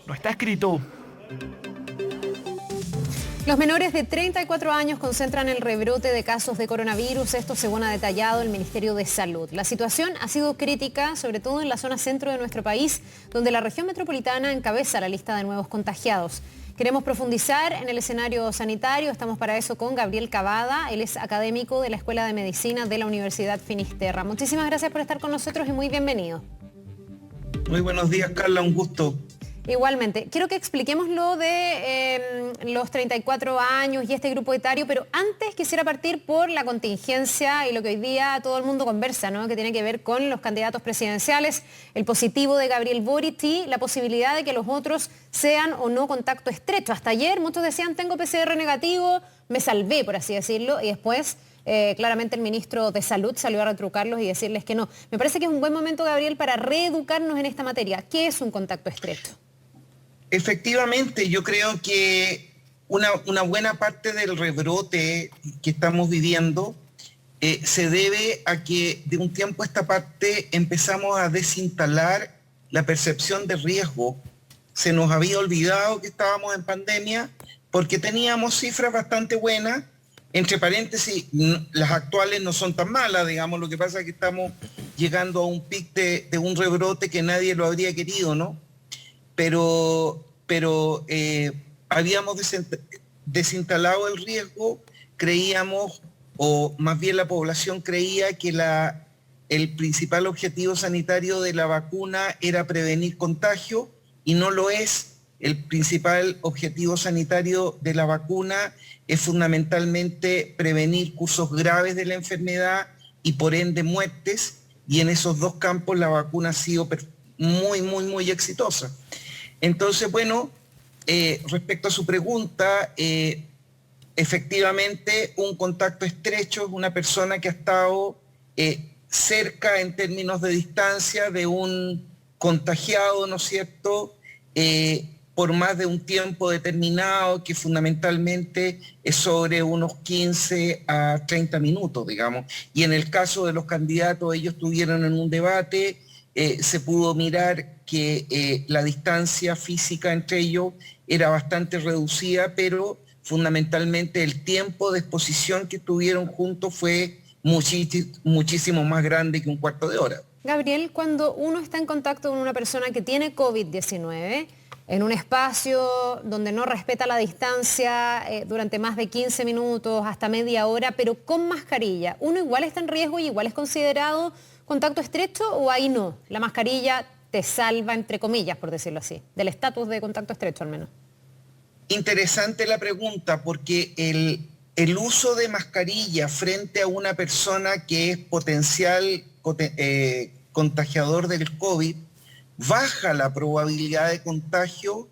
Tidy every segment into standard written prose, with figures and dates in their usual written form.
No está escrito. Los menores de 34 años concentran el rebrote de casos de coronavirus, esto según ha detallado el Ministerio de Salud. La situación ha sido crítica, sobre todo en la zona centro de nuestro país, donde la región metropolitana encabeza la lista de nuevos contagiados. Queremos profundizar en el escenario sanitario, estamos para eso con Gabriel Cavada, él es académico de la Escuela de Medicina de la Universidad Finisterra. Muchísimas gracias por estar con nosotros y muy bienvenido. Muy buenos días, Carla, un gusto. Igualmente. Quiero que expliquemos lo de los 34 años y este grupo etario, pero antes quisiera partir por la contingencia y lo que hoy día todo el mundo conversa, ¿no? Que tiene que ver con los candidatos presidenciales, el positivo de Gabriel Boric y la posibilidad de que los otros sean o no contacto estrecho. Hasta ayer muchos decían, tengo PCR negativo, me salvé, por así decirlo, y después claramente el ministro de Salud salió a retrucarlos y decirles que no. Me parece que es un buen momento, Gabriel, para reeducarnos en esta materia. ¿Qué es un contacto estrecho? Efectivamente, yo creo que una buena parte del rebrote que estamos viviendo se debe a que de un tiempo a esta parte empezamos a desinstalar la percepción de riesgo. Se nos había olvidado que estábamos en pandemia porque teníamos cifras bastante buenas. Entre paréntesis, las actuales no son tan malas, digamos, lo que pasa es que estamos llegando a un pic de un rebrote que nadie lo habría querido, ¿no? Pero habíamos desinstalado el riesgo, creíamos, o más bien la población creía que el principal objetivo sanitario de la vacuna era prevenir contagio y no lo es. El principal objetivo sanitario de la vacuna es fundamentalmente prevenir cursos graves de la enfermedad y por ende muertes, y en esos dos campos la vacuna ha sido muy exitosa. Entonces, bueno, respecto a su pregunta, efectivamente un contacto estrecho es una persona que ha estado cerca en términos de distancia de un contagiado, ¿no es cierto?, por más de un tiempo determinado, que fundamentalmente es sobre unos 15 a 30 minutos, digamos. Y en el caso de los candidatos, ellos estuvieron en un debate, se pudo mirar que la distancia física entre ellos era bastante reducida, pero fundamentalmente el tiempo de exposición que tuvieron juntos fue muchísimo más grande que un cuarto de hora. Gabriel, cuando uno está en contacto con una persona que tiene COVID-19, en un espacio donde no respeta la distancia durante más de 15 minutos, hasta media hora, pero con mascarilla, ¿uno igual está en riesgo y igual es considerado contacto estrecho o ahí no? La mascarilla te salva, entre comillas, por decirlo así, del estatus de contacto estrecho al menos. Interesante la pregunta, porque el uso de mascarilla frente a una persona que es potencial contagiador del COVID baja la probabilidad de contagio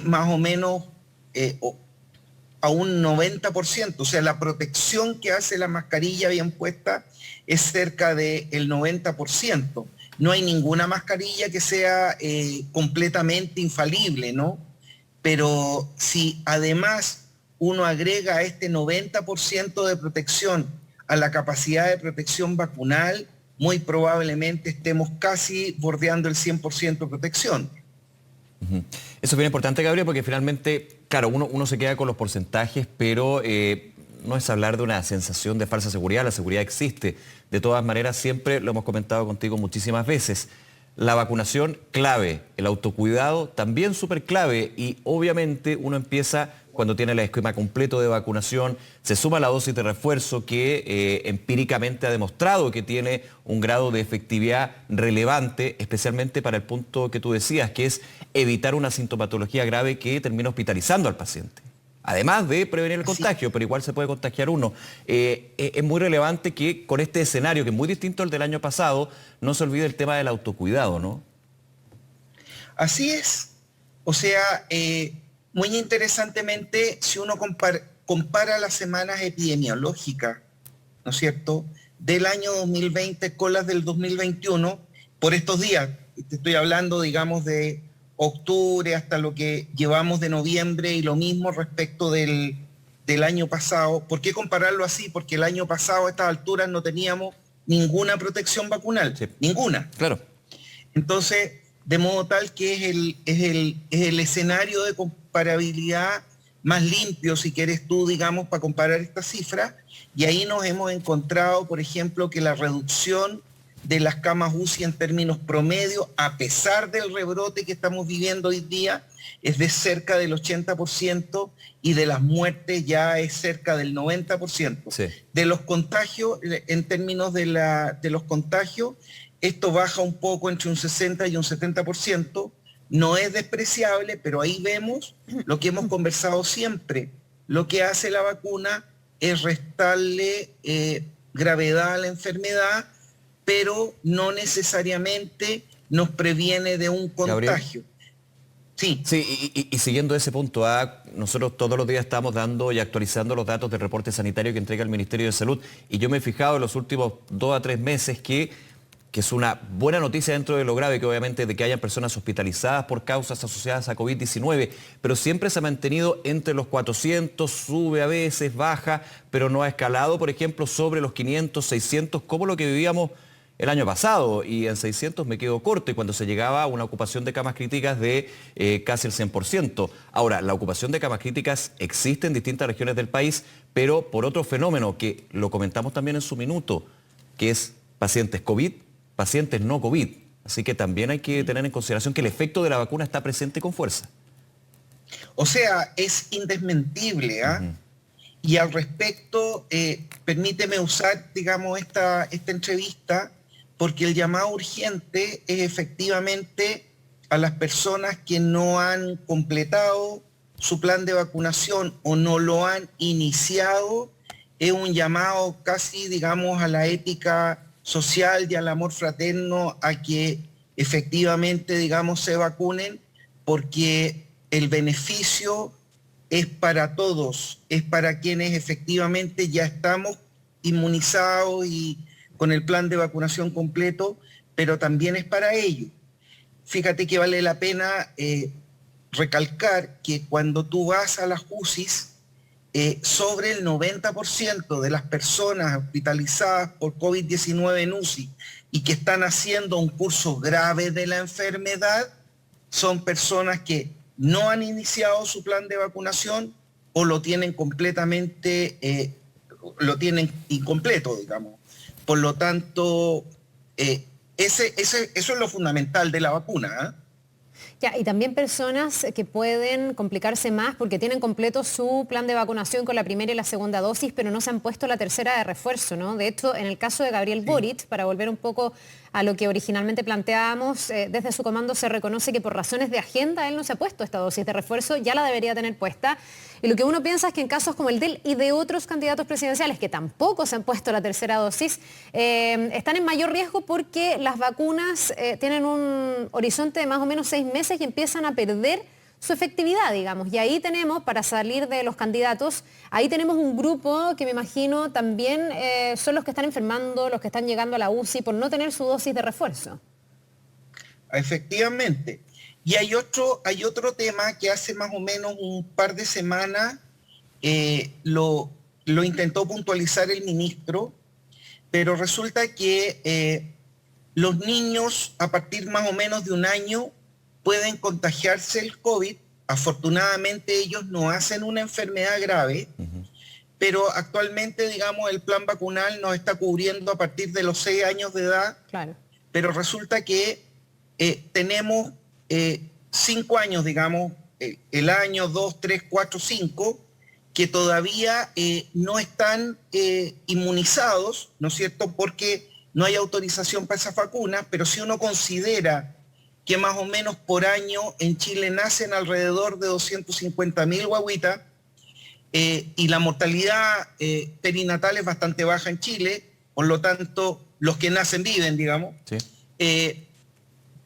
más o menos a un 90%. O sea, la protección que hace la mascarilla bien puesta es cerca del 90%. No hay ninguna mascarilla que sea completamente infalible, ¿no? Pero si además uno agrega este 90% de protección a la capacidad de protección vacunal, muy probablemente estemos casi bordeando el 100% de protección. Eso es bien importante, Gabriel, porque finalmente, claro, uno se queda con los porcentajes, pero no es hablar de una sensación de falsa seguridad, la seguridad existe. De todas maneras, siempre lo hemos comentado contigo muchísimas veces. La vacunación, clave. El autocuidado, también súper clave. Y obviamente uno empieza cuando tiene el esquema completo de vacunación, se suma la dosis de refuerzo que empíricamente ha demostrado que tiene un grado de efectividad relevante, especialmente para el punto que tú decías, que es evitar una sintomatología grave que termina hospitalizando al paciente. Además de prevenir el contagio, pero igual se puede contagiar uno. Es muy relevante que con este escenario, que es muy distinto al del año pasado, no se olvide el tema del autocuidado, ¿no? Así es. O sea, muy interesantemente, si uno compara las semanas epidemiológicas, ¿no es cierto?, del año 2020 con las del 2021, por estos días, te estoy hablando, digamos, de octubre hasta lo que llevamos de noviembre y lo mismo respecto del año pasado. ¿Por qué compararlo así? Porque el año pasado a estas alturas no teníamos ninguna protección vacunal, sí. Ninguna. Claro. Entonces, de modo tal que es el escenario de comparabilidad más limpio, si quieres tú, digamos, para comparar estas cifras, y ahí nos hemos encontrado, por ejemplo, que la reducción de las camas UCI en términos promedio, a pesar del rebrote que estamos viviendo hoy día, es de cerca del 80% y de las muertes ya es cerca del 90%. Sí. De los contagios, en términos de los contagios, esto baja un poco entre un 60 y un 70%. No es despreciable, pero ahí vemos lo que hemos conversado siempre. Lo que hace la vacuna es restarle gravedad a la enfermedad, pero no necesariamente nos previene de un contagio. Gabriel. Sí. Sí, y siguiendo ese punto, nosotros todos los días estamos dando y actualizando los datos del reporte sanitario que entrega el Ministerio de Salud, y yo me he fijado en los últimos 2 a 3 meses que es una buena noticia dentro de lo grave, que obviamente de que hayan personas hospitalizadas por causas asociadas a COVID-19, pero siempre se ha mantenido entre los 400, sube a veces, baja, pero no ha escalado, por ejemplo, sobre los 500, 600, como lo que vivíamos el año pasado, y en 600 me quedo corto, y cuando se llegaba a una ocupación de camas críticas de casi el 100%. Ahora, la ocupación de camas críticas existe en distintas regiones del país, pero por otro fenómeno que lo comentamos también en su minuto, que es pacientes COVID, pacientes no COVID. Así que también hay que tener en consideración que el efecto de la vacuna está presente con fuerza. O sea, es indesmentible, ¿ah? Y al respecto, permíteme usar, digamos, esta entrevista, porque el llamado urgente es efectivamente a las personas que no han completado su plan de vacunación o no lo han iniciado. Es un llamado casi, digamos, a la ética social y al amor fraterno, a que efectivamente, digamos, se vacunen, porque el beneficio es para todos, es para quienes efectivamente ya estamos inmunizados y con el plan de vacunación completo, pero también es para ellos. Fíjate que vale la pena recalcar que cuando tú vas a las UCIs, sobre el 90% de las personas hospitalizadas por COVID-19 en UCI y que están haciendo un curso grave de la enfermedad, son personas que no han iniciado su plan de vacunación o lo tienen completamente, lo tienen incompleto, digamos. Por lo tanto, eso es lo fundamental de la vacuna, ¿eh? Ya, y también personas que pueden complicarse más porque tienen completo su plan de vacunación con la primera y la segunda dosis, pero no se han puesto la tercera de refuerzo, ¿no? De hecho, en el caso de Gabriel Boric, para volver un poco a lo que originalmente planteábamos, desde su comando se reconoce que por razones de agenda él no se ha puesto esta dosis de refuerzo, ya la debería tener puesta. Y lo que uno piensa es que en casos como el de él y de otros candidatos presidenciales que tampoco se han puesto la tercera dosis, están en mayor riesgo porque las vacunas tienen un horizonte de más o menos 6 meses y empiezan a perder su efectividad, digamos. Y ahí tenemos, para salir de los candidatos, ahí tenemos un grupo que me imagino también son los que están enfermando, los que están llegando a la UCI por no tener su dosis de refuerzo. Efectivamente. Y hay otro tema que hace más o menos un par de semanas lo intentó puntualizar el ministro, pero resulta que los niños a partir más o menos de 1 año pueden contagiarse el COVID. Afortunadamente ellos no hacen una enfermedad grave, pero actualmente, digamos, el plan vacunal nos está cubriendo a partir de los 6 años de edad. Claro. Pero resulta que tenemos 5 años, digamos, el año 2, 3, 4, 5, que todavía no están inmunizados, ¿no es cierto?, porque no hay autorización para esas vacunas, pero si uno considera que más o menos por año en Chile nacen alrededor de 250.000 guaguitas, y la mortalidad perinatal es bastante baja en Chile, por lo tanto, los que nacen viven, digamos. Sí.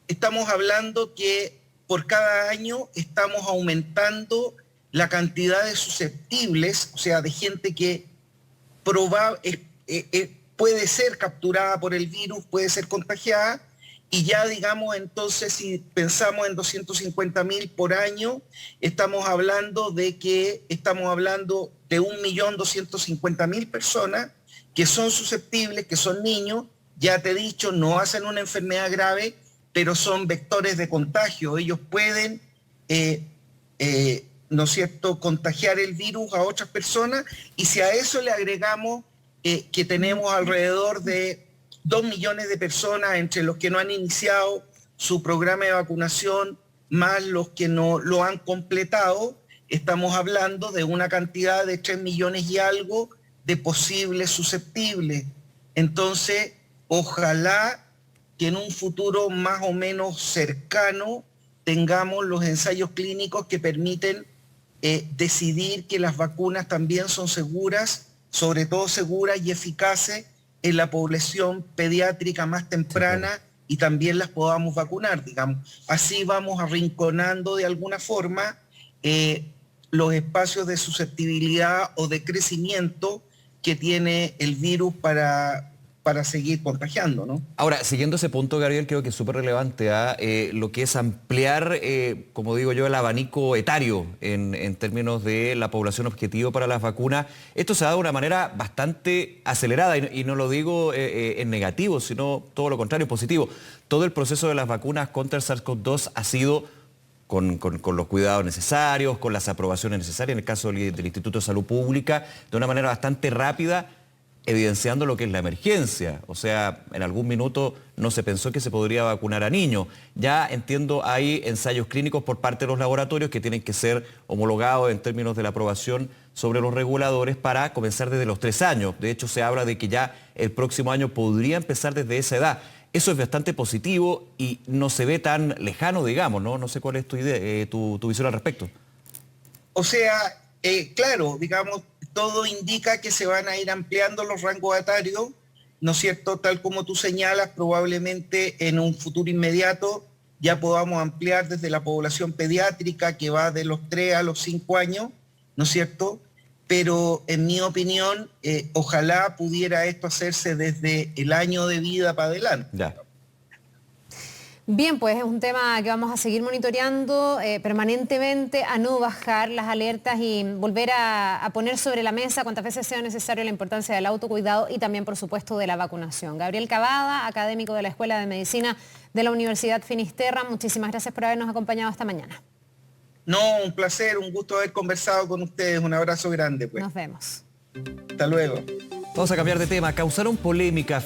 Estamos hablando que por cada año estamos aumentando la cantidad de susceptibles, o sea, de gente que puede ser capturada por el virus, puede ser contagiada, y ya, digamos, entonces, si pensamos en 250.000 por año, estamos hablando de 1.250.000 personas que son susceptibles, que son niños, ya te he dicho, no hacen una enfermedad grave, pero son vectores de contagio. Ellos pueden, ¿no es cierto?, contagiar el virus a otras personas, y si a eso le agregamos que tenemos alrededor de 2 millones de personas entre los que no han iniciado su programa de vacunación, más los que no lo han completado, estamos hablando de una cantidad de 3 millones y algo de posibles susceptibles. Entonces, ojalá que en un futuro más o menos cercano tengamos los ensayos clínicos que permiten decidir que las vacunas también son seguras, sobre todo seguras y eficaces en la población pediátrica más temprana, sí, claro, y también las podamos vacunar, digamos. Así vamos arrinconando de alguna forma los espacios de susceptibilidad o de crecimiento que tiene el virus para seguir contagiando, ¿no? Ahora, siguiendo ese punto, Gabriel, creo que es súper relevante lo que es ampliar, como digo yo, el abanico etario en términos de la población objetivo para las vacunas. Esto se ha dado de una manera bastante acelerada y no lo digo en negativo, sino todo lo contrario, positivo. Todo el proceso de las vacunas contra el SARS-CoV-2 ha sido con los cuidados necesarios, con las aprobaciones necesarias, en el caso del Instituto de Salud Pública, de una manera bastante rápida, evidenciando lo que es la emergencia. O sea, en algún minuto no se pensó que se podría vacunar a niños. Ya entiendo, hay ensayos clínicos por parte de los laboratorios que tienen que ser homologados en términos de la aprobación sobre los reguladores para comenzar desde los 3 años. De hecho, se habla de que ya el próximo año podría empezar desde esa edad. Eso es bastante positivo y no se ve tan lejano, digamos, ¿no? No sé cuál es tu idea, tu visión al respecto. O sea, claro, digamos, todo indica que se van a ir ampliando los rangos etarios, ¿no es cierto? Tal como tú señalas, probablemente en un futuro inmediato ya podamos ampliar desde la población pediátrica, que va de los 3 a los 5 años, ¿no es cierto? Pero en mi opinión, ojalá pudiera esto hacerse desde el año de vida para adelante. Ya. Bien, pues es un tema que vamos a seguir monitoreando permanentemente, a no bajar las alertas y volver a poner sobre la mesa cuantas veces sea necesario la importancia del autocuidado y también, por supuesto, de la vacunación. Gabriel Cavada, académico de la Escuela de Medicina de la Universidad Finisterra, muchísimas gracias por habernos acompañado esta mañana. No, un placer, un gusto haber conversado con ustedes. Un abrazo grande, pues. Nos vemos. Hasta luego. Vamos a cambiar de tema. Causaron polémica